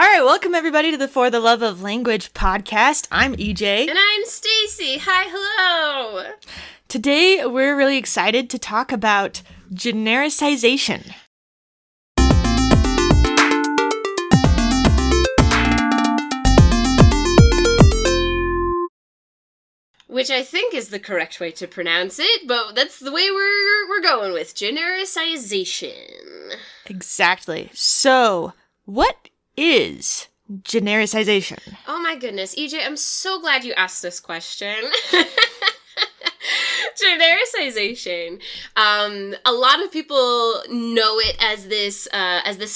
All right, welcome everybody to the For the Love of Language podcast. I'm EJ. And I'm Stacy. Hi, hello. Today, we're really excited to talk about genericization. Which I think is the correct way to pronounce it, but that's the way we're going with. Genericization. Exactly. So, what is genericization? Oh my goodness, EJ, I'm so glad you asked this question. Genericization. A lot of people know it as this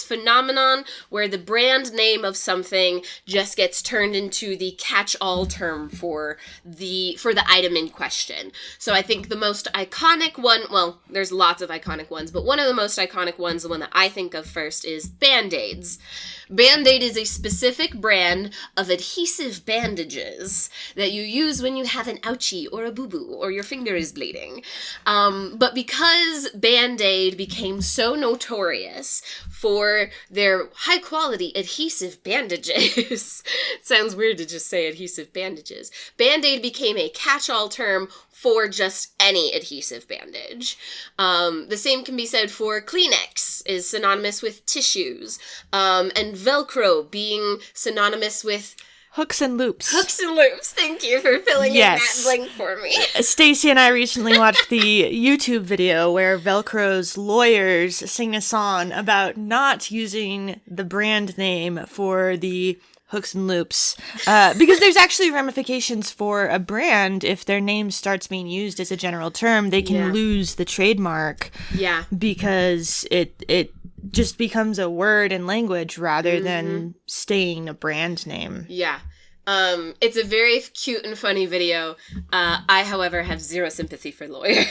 phenomenon where the brand name of something just gets turned into the catch-all term for the item in question. So I think the most iconic one, well, there's lots of iconic ones, but one of the most iconic ones, the one that I think of first, is Band-Aids. Band-Aid is a specific brand of adhesive bandages that you use when you have an ouchie or a boo-boo or your finger is bleeding. But because Band-Aid became so notorious for their high-quality adhesive bandages, sounds weird to just say adhesive bandages, Band-Aid became a catch-all term for just any adhesive bandage. The same can be said for Kleenex, is synonymous with tissues, and Velcro being synonymous with hooks and loops. Hooks and loops. Thank you for filling in that blank for me. Stacy and I recently watched the YouTube video where Velcro's lawyers sing a song about not using the brand name for the hooks and loops, because there's actually ramifications for a brand. If their name starts being used as a general term, they can lose the trademark. Yeah. Because it just becomes a word in language rather than staying a brand name. Yeah. It's a very cute and funny video. I, however, have zero sympathy for lawyers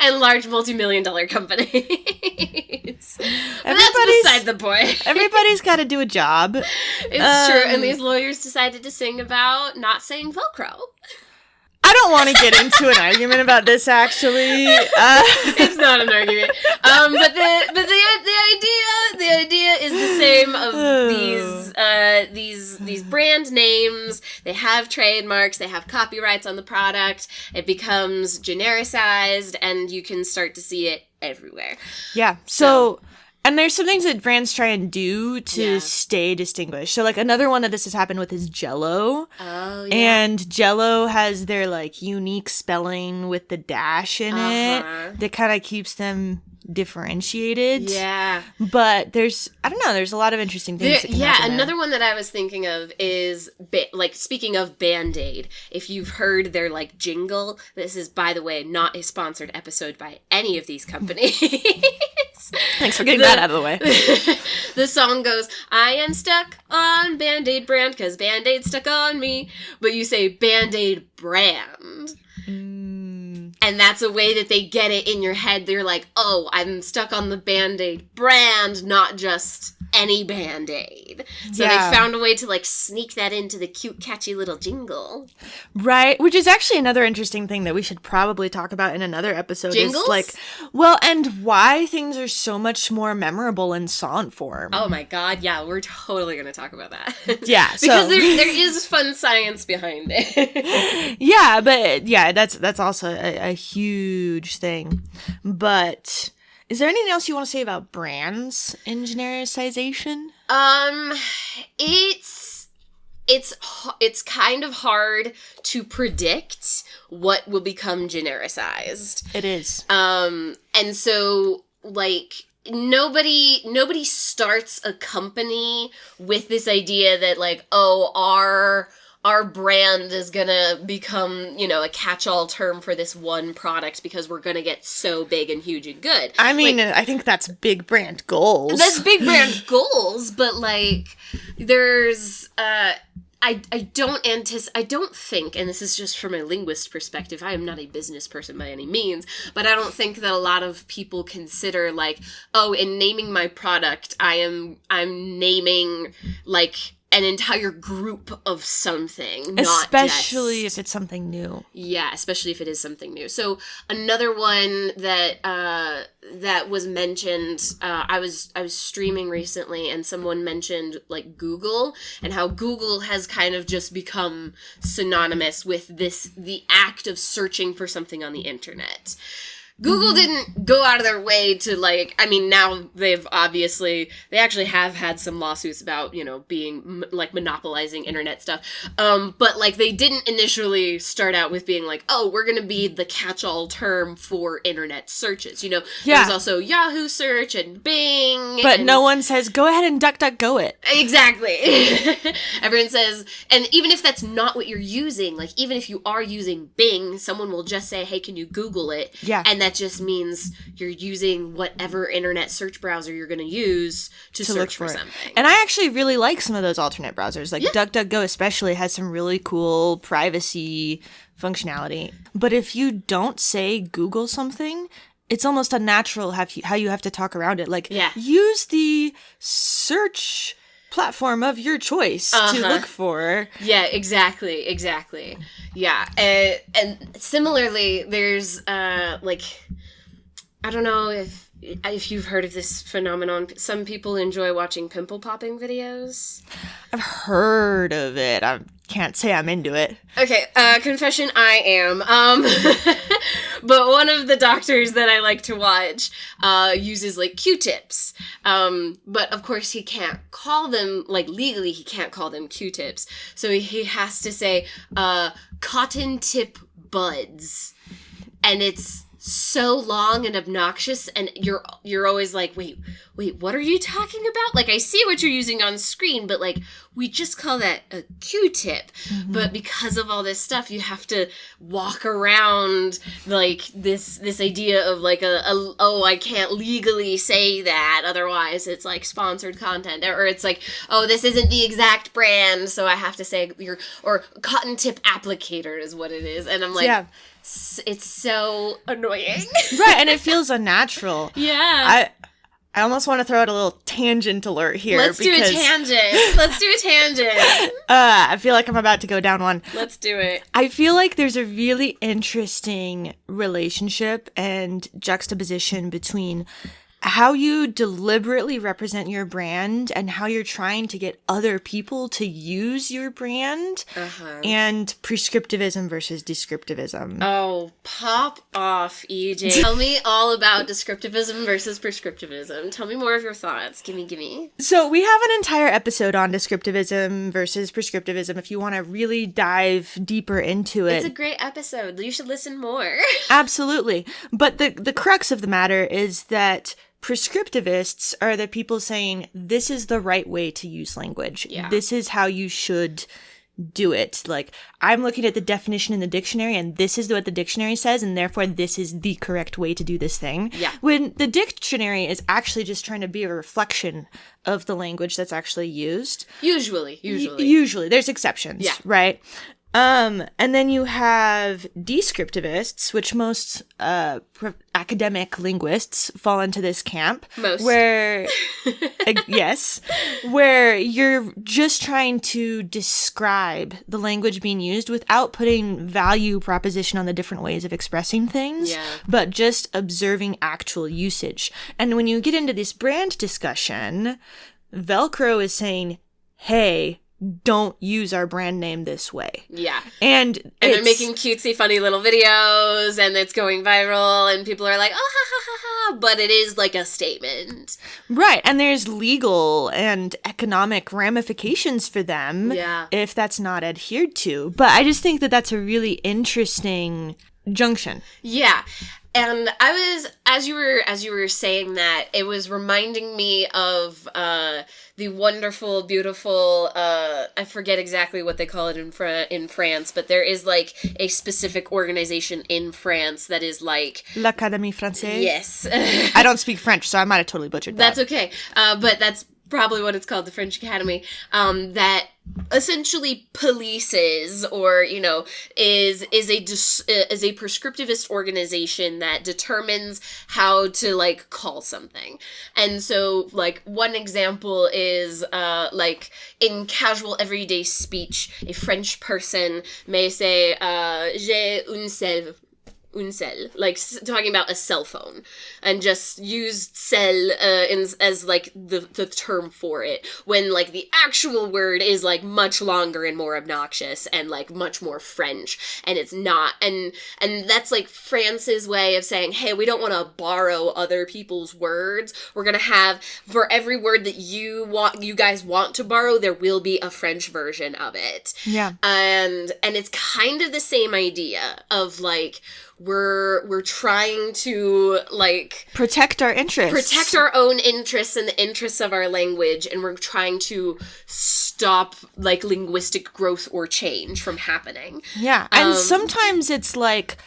and large multi-million-dollar companies. But that's beside the point. Everybody's got to do a job. It's true. And these lawyers decided to sing about not saying Velcro. I don't want to get into an argument about this, actually. It's not an argument. But the idea is the same of these brand names. They have trademarks. They have copyrights on the product. It becomes genericized, and you can start to see it everywhere. Yeah. So and there's some things that brands try and do to stay distinguished. So, like, another one that this has happened with is Jell-O. Oh, yeah. And Jell-O has their, like, unique spelling with the dash in it that kind of keeps them differentiated. Yeah. But there's a lot of interesting things that can happen another one that I was thinking of is, speaking of Band-Aid, if you've heard their, like, jingle, this is, by the way, not a sponsored episode by any of these companies. Thanks for getting that out of the way. The song goes, I am stuck on Band-Aid brand because Band-Aid stuck on me. But you say Band-Aid brand. And that's a way that they get it in your head. They're like, oh, I'm stuck on the Band-Aid brand, not just any Band-Aid. So they found a way to, like, sneak that into the cute, catchy little jingle. Right, which is actually another interesting thing that we should probably talk about in another episode. Jingles? Is, like, and why things are so much more memorable in song form. Oh my god, yeah, we're totally going to talk about that. Yeah, because there is fun science behind it. Yeah, but, that's also a huge thing. But is there anything else you want to say about brands in genericization? It's kind of hard to predict what will become genericized. It is. And so, like, nobody starts a company with this idea that, like, oh, our brand is gonna become, a catch-all term for this one product because we're gonna get so big and huge and good. I mean, like, I think that's big brand goals. That's big brand goals, but, like, there's, I don't think, and this is just from a linguist perspective, I am not a business person by any means, but I don't think that a lot of people consider, like, oh, in naming my product, I'm naming, like, an entire group of something, especially if it's something new. Yeah, especially if it is something new. So another one that was mentioned, I was streaming recently, and someone mentioned like Google, and how Google has kind of just become synonymous with the act of searching for something on the internet. Google didn't go out of their way to, like, I mean, now they actually have had some lawsuits about, being, like, monopolizing internet stuff. But, like, they didn't initially start out with being like, oh, we're gonna be the catch-all term for internet searches. There was also Yahoo search and Bing. But no one says, go ahead and DuckDuckGo it. Exactly. Everyone says, and even if that's not what you're using, like, even if you are using Bing, someone will just say, hey, can you Google it? Yeah. And that just means you're using whatever internet search browser you're going to use to search for something. And I actually really like some of those alternate browsers. Like DuckDuckGo especially has some really cool privacy functionality. But if you don't say Google something, it's almost unnatural how you have to talk around it. Like, use the search platform of your choice to look for. Yeah, exactly. Yeah, and similarly, there's like, I don't know if you've heard of this phenomenon. Some people enjoy watching pimple popping videos. I've heard of it. I can't say I'm into it. Okay, confession, I am. But one of the doctors that I like to watch uses, like, Q-tips. But, of course, he can't call them, like, legally, he can't call them Q-tips. So he has to say, cotton tip buds. And it's so long and obnoxious, and you're always like, wait, what are you talking about? Like, I see what you're using on screen, but, like, we just call that a Q-tip. Mm-hmm. But because of all this stuff, you have to walk around, like, this idea of, like, I can't legally say that, otherwise it's, like, sponsored content, or it's like, oh, this isn't the exact brand, so I have to say or cotton tip applicator is what it is, and I'm like, yeah. It's so annoying. Right, and it feels unnatural. Yeah. I almost want to throw out a little tangent alert here. Let's do a tangent. I feel like I'm about to go down one. Let's do it. I feel like there's a really interesting relationship and juxtaposition between how you deliberately represent your brand and how you're trying to get other people to use your brand, and prescriptivism versus descriptivism. Oh, pop off, EJ. Tell me all about descriptivism versus prescriptivism. Tell me more of your thoughts. Gimme. So we have an entire episode on descriptivism versus prescriptivism if you want to really dive deeper into it. It's a great episode. You should listen more. Absolutely. But the crux of the matter is that prescriptivists are the people saying, this is the right way to use language. Yeah. This is how you should do it. Like, I'm looking at the definition in the dictionary, and this is what the dictionary says, and therefore this is the correct way to do this thing. Yeah. When the dictionary is actually just trying to be a reflection of the language that's actually used. Usually. Usually. There's exceptions, right? And then you have descriptivists, which most academic linguists fall into this camp. Most. Where, yes, where you're just trying to describe the language being used without putting value proposition on the different ways of expressing things, but just observing actual usage. And when you get into this brand discussion, Velcro is saying, hey, don't use our brand name this way. Yeah. And they're making cutesy, funny little videos, and it's going viral, and people are like, oh, ha, ha, ha, ha, but it is like a statement. Right. And there's legal and economic ramifications for them if that's not adhered to. But I just think that that's a really interesting junction. Yeah. And I was, as you were saying that, it was reminding me of the wonderful, beautiful, I forget exactly what they call it in France, but there is, like, a specific organization in France that is like... L'Académie Française? Yes. I don't speak French, so I might have totally butchered that. That's okay. But that's probably what it's called, the French Academy, that essentially polices, or, you know, is a prescriptivist organization that determines how to, like, call something. And so, like, one example is, like, in casual everyday speech, a French person may say, j'ai un cell, like talking about a cell phone, and just use cell as like the term for it, when like the actual word is like much longer and more obnoxious and like much more French, and it's not. And that's like France's way of saying, hey, we don't want to borrow other people's words. We're gonna have, for every word that you guys want to borrow, there will be a French version of it. Yeah. And it's kind of the same idea of like, we're trying to, like, protect our interests. Protect our own interests and the interests of our language, and we're trying to stop, like, linguistic growth or change from happening. Yeah, and sometimes it's like,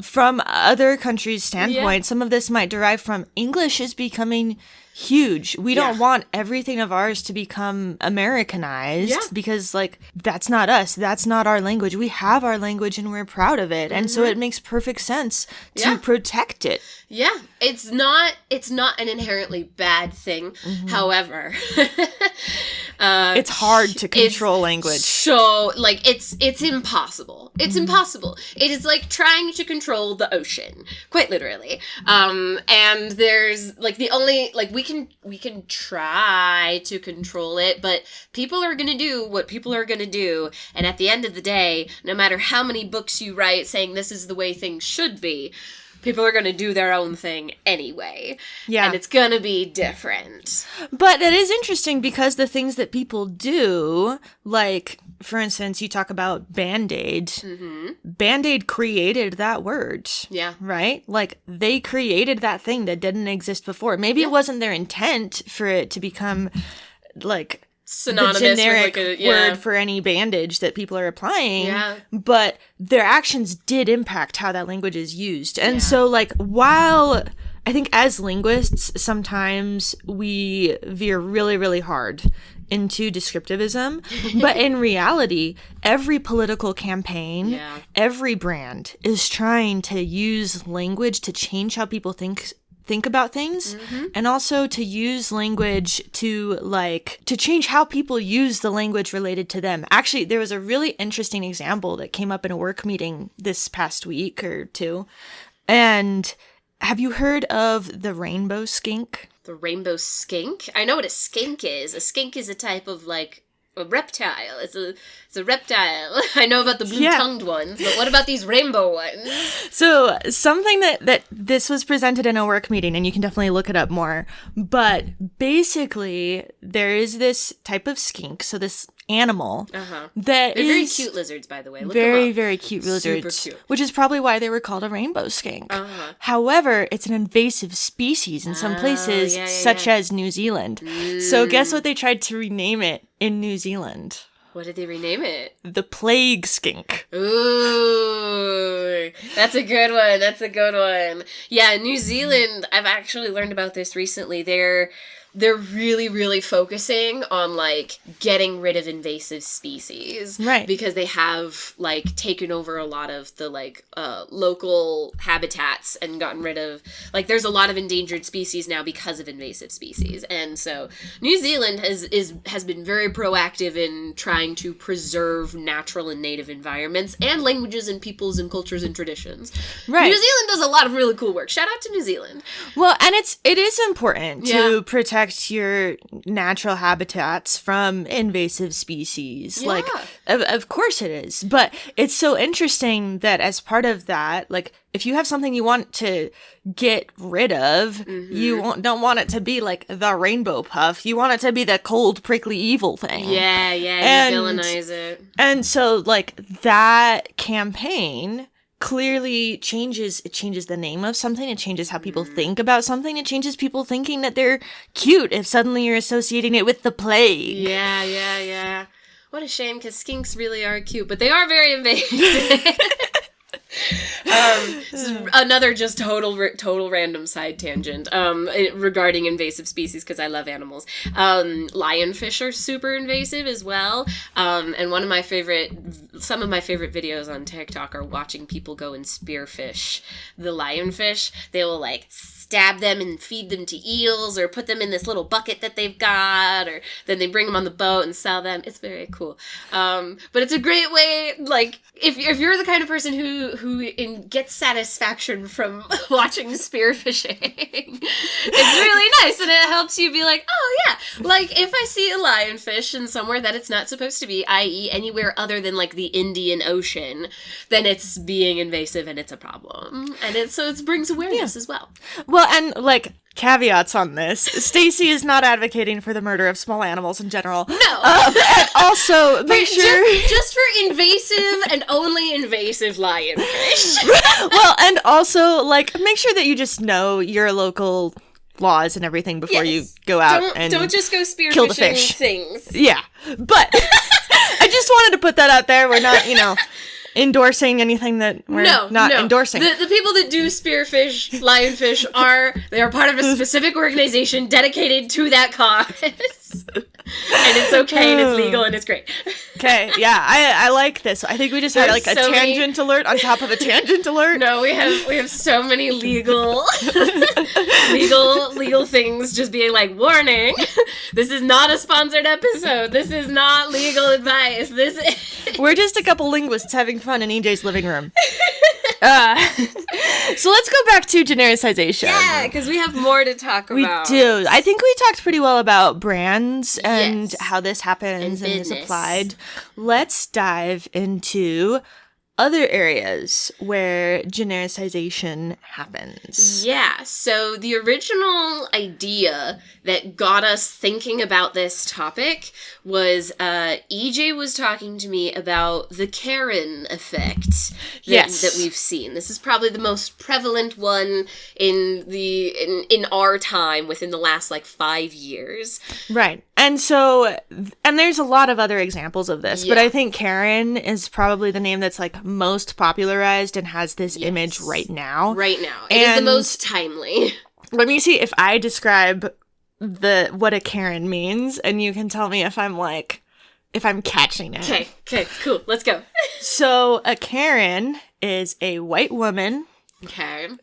from other countries' standpoint, some of this might derive from English is becoming huge. We don't want everything of ours to become Americanized because, like, that's not us. That's not our language. We have our language and we're proud of it. And so it makes perfect sense to protect it. Yeah. It's not an inherently bad thing. However, it's hard to control language. So, like, it's impossible. It's impossible. It is like trying to control the ocean, quite literally. And there's, like, the only, like, we can try to control it, but people are gonna do what people are gonna do, and at the end of the day, no matter how many books you write saying this is the way things should be, people are gonna do their own thing anyway. Yeah. And it's gonna be different. But it is interesting because the things that people do, like, for instance, you talk about Band-Aid. Mm-hmm. Band-Aid created that word. Yeah. Right? Like, they created that thing that didn't exist before. Maybe it wasn't their intent for it to become, like, synonymous, the generic with, like, word for any bandage that people are applying, but their actions did impact how that language is used. And so, like, while I think as linguists, sometimes we veer really, really hard into descriptivism, but in reality, every political campaign, every brand is trying to use language to change how people think about things, and also to use language to, like, to change how people use the language related to them. Actually, there was a really interesting example that came up in a work meeting this past week or two. And have you heard of the rainbow skink? The rainbow skink? I know what a skink is. A skink is a type of, like, a reptile. It's a reptile. I know about the blue-tongued ones, but what about these rainbow ones? So something that this was presented in a work meeting, and you can definitely look it up more, but basically there is this type of skink, so this animal that They're very cute lizards, by the way. Look very, them up. very cute lizards, Super cute. Which is probably why they were called a rainbow skink. However, it's an invasive species in some places, such as New Zealand. So guess what they tried to rename it in New Zealand? What did they rename it? The plague skink. Ooh, that's a good one. That's a good one. Yeah, New Zealand, I've actually learned about this recently. They're really, really focusing on, like, getting rid of invasive species. Right. Because they have, like, taken over a lot of the, like, local habitats and gotten rid of, like, there's a lot of endangered species now because of invasive species. And so New Zealand has been very proactive in trying to preserve natural and native environments and languages and peoples and cultures and traditions. Right. New Zealand does a lot of really cool work. Shout out to New Zealand. Well, and it is important to protect your natural habitats from invasive species. Like, of course it is. But it's so interesting that as part of that, like, if you have something you want to get rid of, you don't want it to be like the rainbow puff. You want it to be the cold, prickly, evil thing. Yeah, you villainize it. And so, like, that campaign clearly changes the name of something. It changes how people think about something. It changes people thinking that they're cute if suddenly you're associating it with the plague. Yeah. What a shame, because skinks really are cute, but they are very invasive. This is another just total random side tangent regarding invasive species, because I love animals. Lionfish are super invasive as well. And some of my favorite videos on TikTok are watching people go and spearfish the lionfish. They will like stab them and feed them to eels, or put them in this little bucket that they've got, or then they bring them on the boat and sell them. It's very cool. But it's a great way, like, if you're the kind of person who gets satisfaction from watching spearfishing, it's really nice, and it helps you be like, oh yeah, like if I see a lionfish in somewhere that it's not supposed to be, i.e. anywhere other than like the Indian Ocean, then it's being invasive and it's a problem. And it brings awareness as well. Well, and like caveats on this, Stacy is not advocating for the murder of small animals in general. No. And also, make sure just for invasive and only invasive lionfish. Well, and also like make sure that you just know your local laws and everything before you go out and don't just go spearfishing kill the fish. Things. Yeah, but I just wanted to put that out there. We're not, endorsing anything that we're not endorsing. The people that do spearfish, lionfish they are part of a specific organization dedicated to that cause. And it's okay, and it's legal, and it's great. Okay, yeah, I like this. I think we just had like a tangent alert on top of a tangent alert. No, we have so many legal things just being like, warning, this is not a sponsored episode. This is not legal advice. We're just a couple linguists having fun in EJ's living room. So let's go back to genericization. Yeah, because we have more to talk about. We do. I think we talked pretty well about brands and how this happens and is applied. Let's dive into other areas where genericization happens. Yeah, so the original idea that got us thinking about this topic was EJ was talking to me about the Karen effect that we've seen. This is probably the most prevalent one in our time within the last 5 years. Right. And there's a lot of other examples of this, but I think Karen is probably the name that's most popularized and has this image right now. Right now. It is the most timely. Let me see if I describe what a Karen means, and you can tell me if I'm catching it. Okay, cool. Let's go. So a Karen is a white woman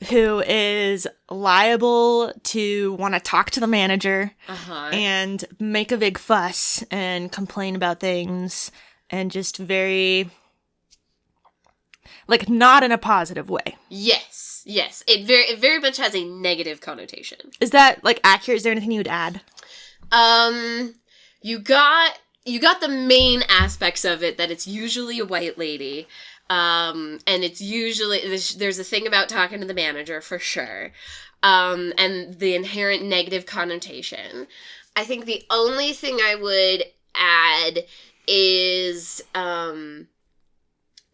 who is liable to want to talk to the manager and make a big fuss and complain about things and just very, not in a positive way. Yes. It very much has a negative connotation. Is that, accurate? Is there anything you would add? You got the main aspects of it, that it's usually a white lady. And it's usually, there's a thing about talking to the manager for sure. And the inherent negative connotation. I think the only thing I would add is,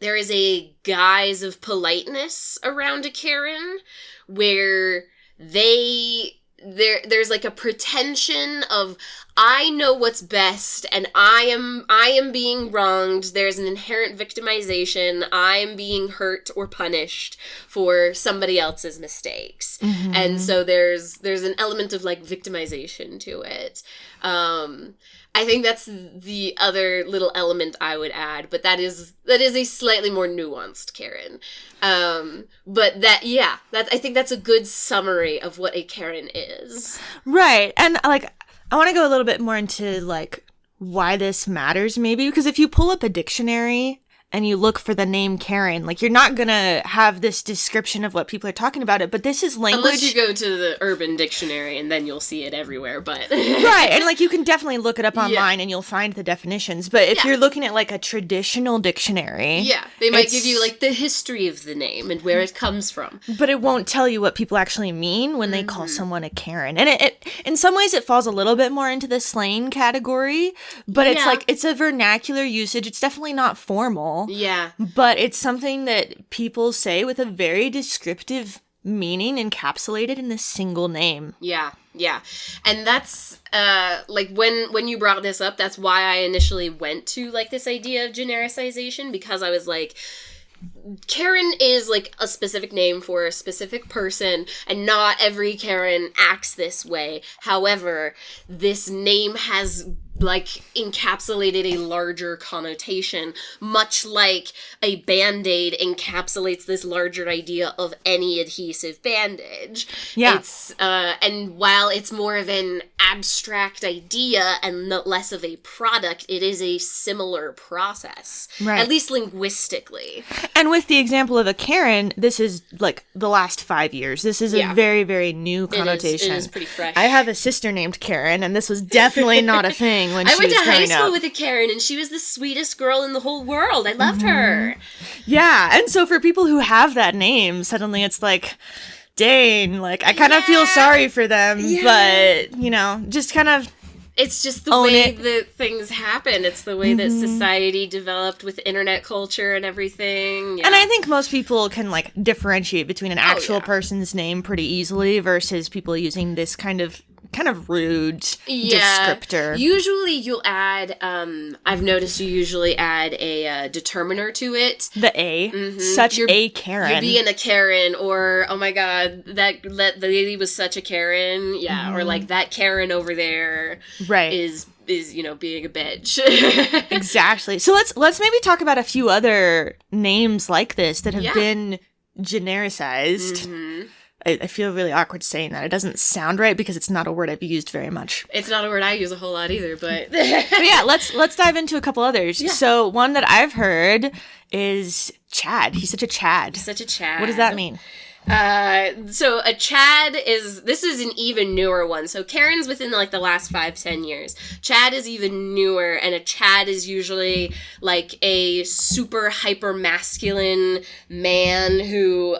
there is a guise of politeness around a Karen where there's a pretension of, I know what's best and I am being wronged. There's an inherent victimization. I am being hurt or punished for somebody else's mistakes. Mm-hmm. And so there's an element of victimization to it. I think that's the other little element I would add, but that is a slightly more nuanced Karen. But I think that's a good summary of what a Karen is. Right. And I want to go a little bit more into why this matters maybe, because if you pull up a dictionary and you look for the name Karen, you're not going to have this description of what people are talking about it, but this is language. Unless you go to the Urban Dictionary, and then you'll see it everywhere, but... Right, and you can definitely look it up online and you'll find the definitions, but if you're looking at a traditional dictionary... Yeah, they might give you the history of the name and where it comes from. But it won't tell you what people actually mean when they call someone a Karen. And it in some ways it falls a little bit more into the slang category, but it's a vernacular usage. It's definitely not formal. Yeah. But it's something that people say with a very descriptive meaning encapsulated in this single name. Yeah. And that's, when you brought this up, that's why I initially went to, this idea of genericization, because I was Karen is like a specific name for a specific person, and not every Karen acts this way. However, this name has like encapsulated a larger connotation, much like a Band-Aid encapsulates this larger idea of any adhesive bandage. Yeah. It's and while it's more of an abstract idea and less of a product, it is a similar process, right, at least linguistically. And with the example of a Karen, this is like the last 5 years. This is a very, very new connotation. It is pretty fresh. I have a sister named Karen, and this was definitely not a thing when I she went was to high growing school up. with a Karen, and she was the sweetest girl in the whole world. I loved her. Yeah, and so for people who have that name, suddenly it's like, dang, like, I kind of feel sorry for them, but, you know, just kind of it's just the way that things happen. It's the way that society developed with internet culture and everything. Yeah. And I think most people can, like, differentiate between an actual person's name pretty easily versus people using this kind of rude descriptor. Usually you'll add, I've noticed you usually add a determiner to it. The A. Such a Karen. You're being a Karen, or, oh my god, that the lady was such a Karen. Yeah, or like, that Karen over there is you know, being a bitch. Exactly. So let's maybe talk about a few other names like this that have been genericized. I feel really awkward saying that. It doesn't sound right because it's not a word I've used very much. It's not a word I use a whole lot either, but... But yeah, let's dive into a couple others. Yeah. So one that I've heard is Chad. He's such a Chad. Such a Chad. What does that mean? So a Chad this is an even newer one. So Karen's within like the last 5-10 years. Chad is even newer, and a Chad is usually like a super hyper masculine man who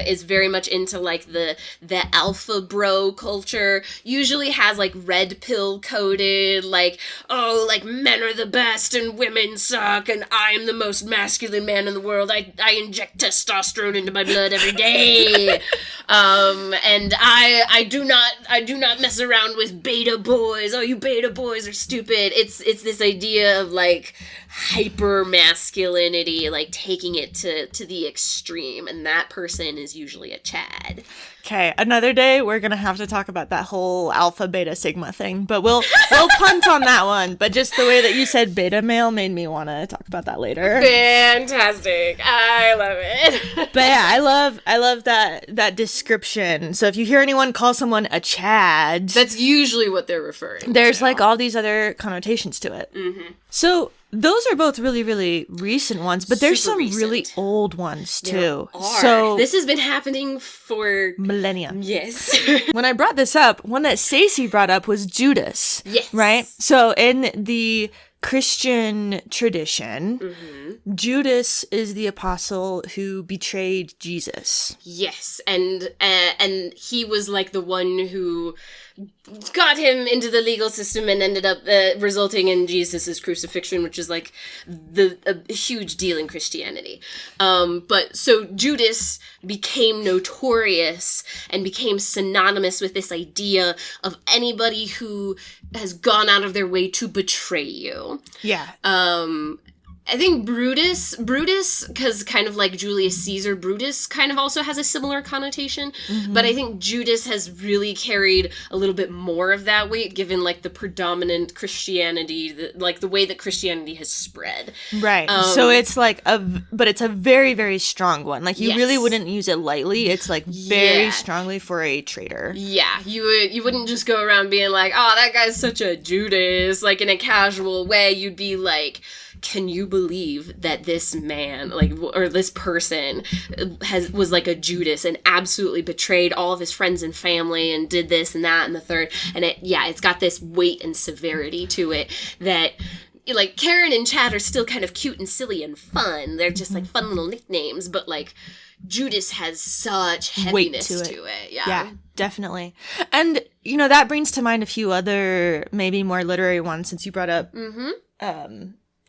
is very much into like the alpha bro culture. Usually has like red pill coded, like, oh, like men are the best and women suck and I'm the most masculine man in the world. I inject testosterone into my blood every day. And I do not mess around with beta boys. Oh, you beta boys are stupid. It's this idea of like hyper masculinity, like taking it to the extreme, and that person is usually a Chad. Okay, another day we're gonna have to talk about that whole alpha, beta, sigma thing, but we'll punt on that one. But just the way that you said beta male made me want to talk about that later. Fantastic, I love it. But yeah, I love that description. So if you hear anyone call someone a Chad, that's usually what they're referring. There's like all these other connotations to it. So those are both really, really recent ones, but there's some really old ones too. So this has been happening for millennia. Yes. When I brought this up, one that Stacey brought up was Judas. Yes. Right? So in the Christian tradition, Judas is the apostle who betrayed Jesus. Yes, and he was like the one who got him into the legal system and ended up resulting in Jesus's crucifixion, which is like a huge deal in Christianity. But so Judas became notorious and became synonymous with this idea of anybody who has gone out of their way to betray you. Yeah. I think Brutus, because kind of like Julius Caesar, Brutus kind of also has a similar connotation, but I think Judas has really carried a little bit more of that weight, given like the predominant Christianity, like the way that Christianity has spread. Right. So it's like but it's a very, very strong one. Like you really wouldn't use it lightly. It's like very strongly for a traitor. Yeah. You wouldn't just go around being like, oh, that guy's such a Judas, like in a casual way. You'd be like, can you believe that this man, like, or this person was like a Judas and absolutely betrayed all of his friends and family and did this and that and the third. And it's got this weight and severity to it that, like, Karen and Chad are still kind of cute and silly and fun. They're just like fun little nicknames, but like Judas has such heaviness to it. Yeah, definitely. And, you know, that brings to mind a few other maybe more literary ones, since you brought up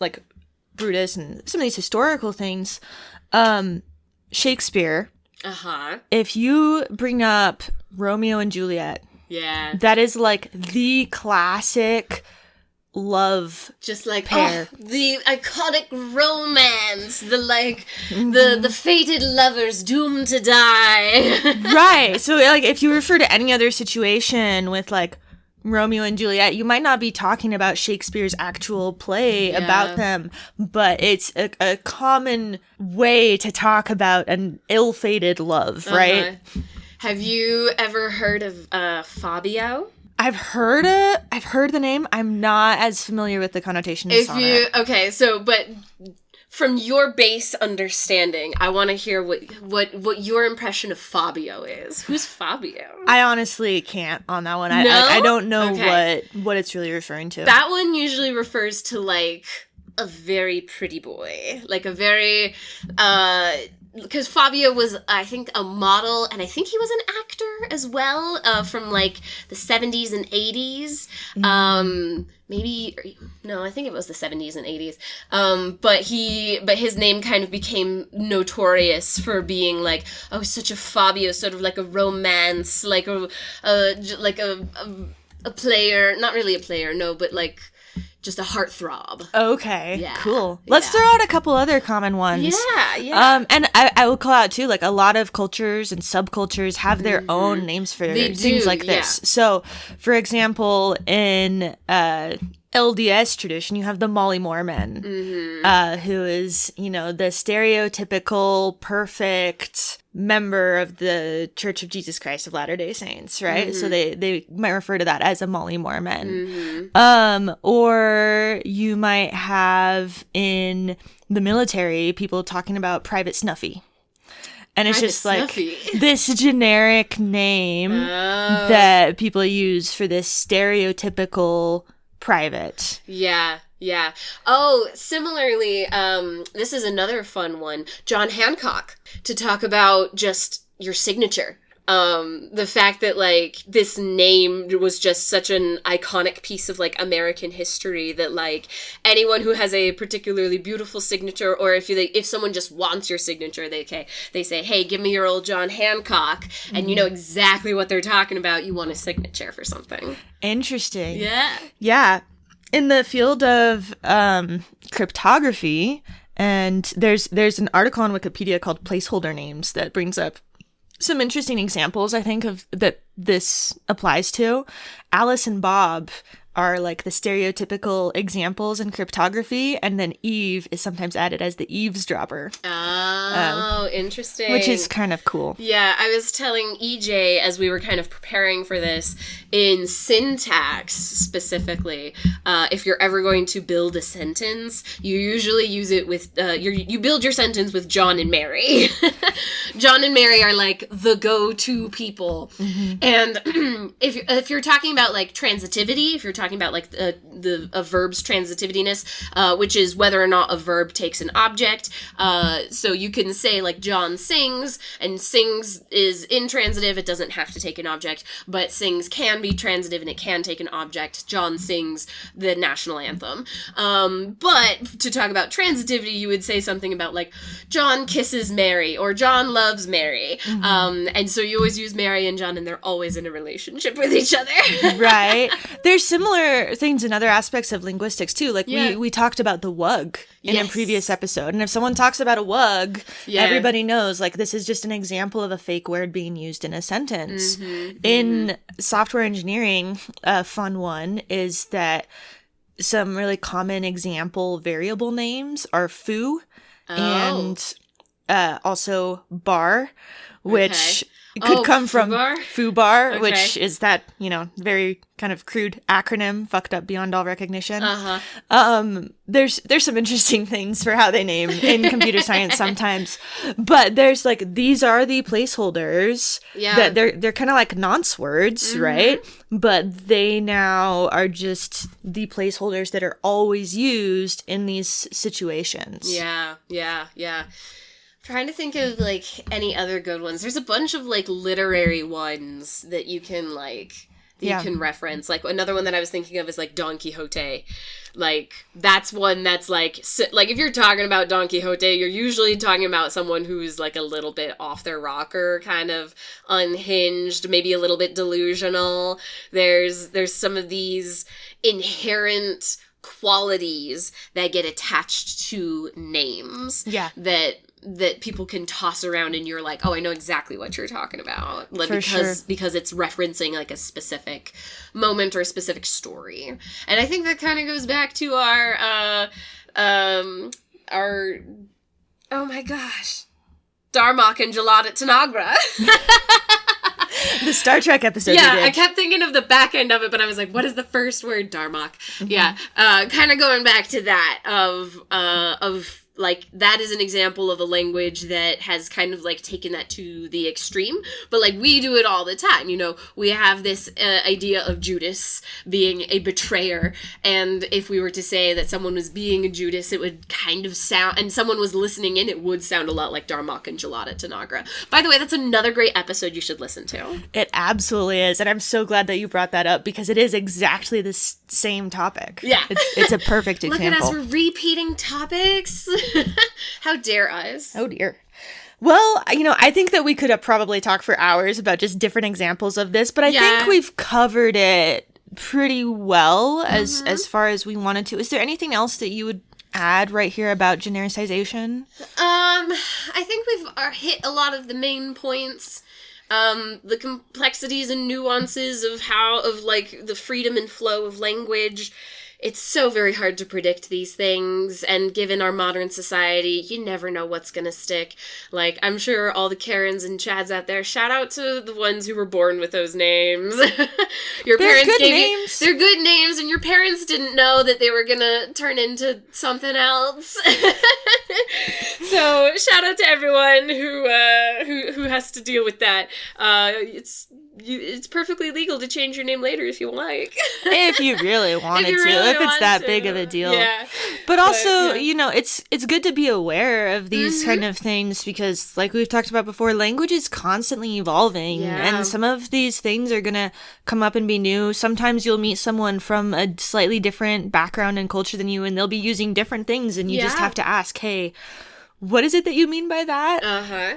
like Brutus and some of these historical things. Shakespeare. If you bring up Romeo and Juliet, that is like the classic love just like pair. The iconic romance, the like the fated lovers doomed to die. Right. So like if you refer to any other situation with like Romeo and Juliet, you might not be talking about Shakespeare's actual play about them, but it's a common way to talk about an ill-fated love, right? Have you ever heard of Fabio? I've heard the name. I'm not as familiar with the connotation of sonnet. Okay, so but from your base understanding, I want to hear what your impression of Fabio is. Who's Fabio? I honestly can't on that one. No? I don't know what it's really referring to. That one usually refers to like a very pretty boy, like a very because Fabio was, I think, a model, and I think he was an actor as well, from like the 70s and 80s. I think it was the 70s and 80s. But his name kind of became notorious for being like, oh, such a Fabio, sort of like a romance, like a player, not really a player, no, but like just a heartthrob. Okay, yeah, cool. Let's throw out a couple other common ones. Yeah. And I will call out too, like a lot of cultures and subcultures have their own names for things like this. So, for example, in LDS tradition, you have the Molly Mormon, who is, the stereotypical perfect member of the Church of Jesus Christ of Latter-day Saints, right? So they might refer to that as a Molly Mormon. Or you might have in the military people talking about Private Snuffy. And it's just Snuffy. Like this generic name that people use for this stereotypical private. Yeah. Oh, similarly, this is another fun one. John Hancock, to talk about just your signature. The fact that like this name was just such an iconic piece of like American history that like anyone who has a particularly beautiful signature, or if someone just wants your signature, they say, hey, give me your old John Hancock, and you know exactly what they're talking about. You want a signature for something. Interesting. Yeah. In the field of cryptography, and there's an article on Wikipedia called Placeholder Names that brings up some interesting examples, I think, of that this applies to. Alice and Bob are like the stereotypical examples in cryptography, and then Eve is sometimes added as the eavesdropper. Oh, interesting. Which is kind of cool. Yeah, I was telling EJ as we were kind of preparing for this, in syntax specifically, if you're ever going to build a sentence, you usually use it with, you build your sentence with John and Mary. John and Mary are like the go-to people. And if you're talking about like transitivity, if you're talking about like a verb's transitivityness, which is whether or not a verb takes an object. So you can say like John sings, and sings is intransitive. It doesn't have to take an object, but sings can be transitive and it can take an object. John sings the national anthem. But to talk about transitivity, you would say something about like John kisses Mary or John loves Mary. And so you always use Mary and John, and they're always in a relationship with each other. Right. There's similar things in other aspects of linguistics too. Like we talked about the wug in a previous episode. And if someone talks about a wug, everybody knows like this is just an example of a fake word being used in a sentence. In software engineering, a fun one is that some really common example variable names are foo and also bar, which could come from foobar, which is that, very kind of crude acronym, fucked up beyond all recognition. There's some interesting things for how they name in computer science sometimes, but there's like, these are the placeholders that they're kind of like nonce words, right? But they now are just the placeholders that are always used in these situations. Yeah. Trying to think of like any other good ones. There's a bunch of like literary ones that you can like that you can reference. Like, another one that I was thinking of is, like, Don Quixote. Like, that's one that's, like, if you're talking about Don Quixote, you're usually talking about someone who's, like, a little bit off their rocker, kind of unhinged, maybe a little bit delusional. There's some of these inherent qualities that get attached to names. Yeah. That people can toss around and you're like, oh, I know exactly what you're talking about. Like, because it's referencing, like, a specific moment or a specific story. And I think that kind of goes back to our oh my gosh, Darmok and Gelada Tanagra. The Star Trek episode. Yeah, I kept thinking of the back end of it, but I was like, what is the first word? Darmok. Mm-hmm. Yeah, kind of going back to that of like, that is an example of a language that has kind of, like, taken that to the extreme. But, like, we do it all the time. You know, we have this idea of Judas being a betrayer. And if we were to say that someone was being a Judas, it would kind of sound, and someone was listening in, it would sound a lot like Darmok and Gelada Tanagra. By the way, that's another great episode you should listen to. It absolutely is. And I'm so glad that you brought that up, because it is exactly the same topic. Yeah. It's a perfect example. Look at us, we're repeating topics. How dare us? Oh dear. Well, you know, I think that we could have probably talked for hours about just different examples of this, but I think we've covered it pretty well as far as we wanted to. Is there anything else that you would add right here about genericization? I think we've hit a lot of the main points. The complexities and nuances of like, the freedom and flow of language. It's so very hard to predict these things, and given our modern society, you never know what's gonna stick. Like, I'm sure all the Karens and Chads out there, shout out to the ones who were born with those names. Your parents gave you, they're good names, and your parents didn't know that they were gonna turn into something else. So, shout out to everyone who has to deal with that. It's perfectly legal to change your name later if you like. If you really wanted if it's that big of a deal. Yeah. But also, you know, it's good to be aware of these kind of things, because, like we've talked about before, language is constantly evolving. Yeah. And some of these things are going to come up and be new. Sometimes you'll meet someone from a slightly different background and culture than you, and they'll be using different things, and you just have to ask, hey, what is it that you mean by that?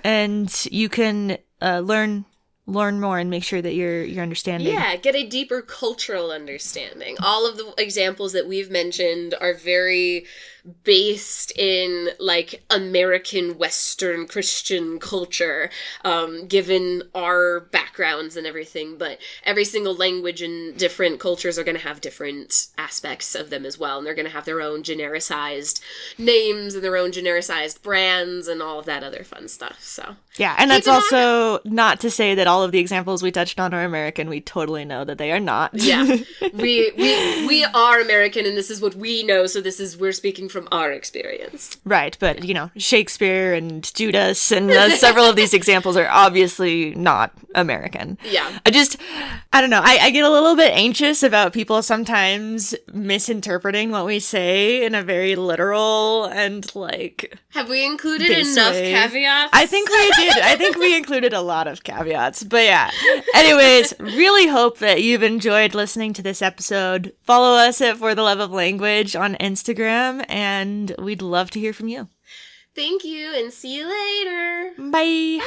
And you can learn more and make sure that you're understanding. Yeah, get a deeper cultural understanding. All of the examples that we've mentioned are very based in, like, American Western Christian culture, given our backgrounds and everything, but every single language and different cultures are going to have different aspects of them as well, and they're going to have their own genericized names and their own genericized brands and all of that other fun stuff. So yeah, and that's also not to say that all of the examples we touched on are American. We totally know that they are not. Yeah, we are American, and this is what we know, so we're speaking from our experience. Right, but, you know, Shakespeare and Judas and several of these examples are obviously not American. Yeah. I don't know, I get a little bit anxious about people sometimes misinterpreting what we say in a very literal and, like... Have we included enough caveats? I think we did. I think we included a lot of caveats, but yeah. Anyways, really hope that you've enjoyed listening to this episode. Follow us at For the Love of Language on Instagram, and we'd love to hear from you. Thank you, and see you later. Bye.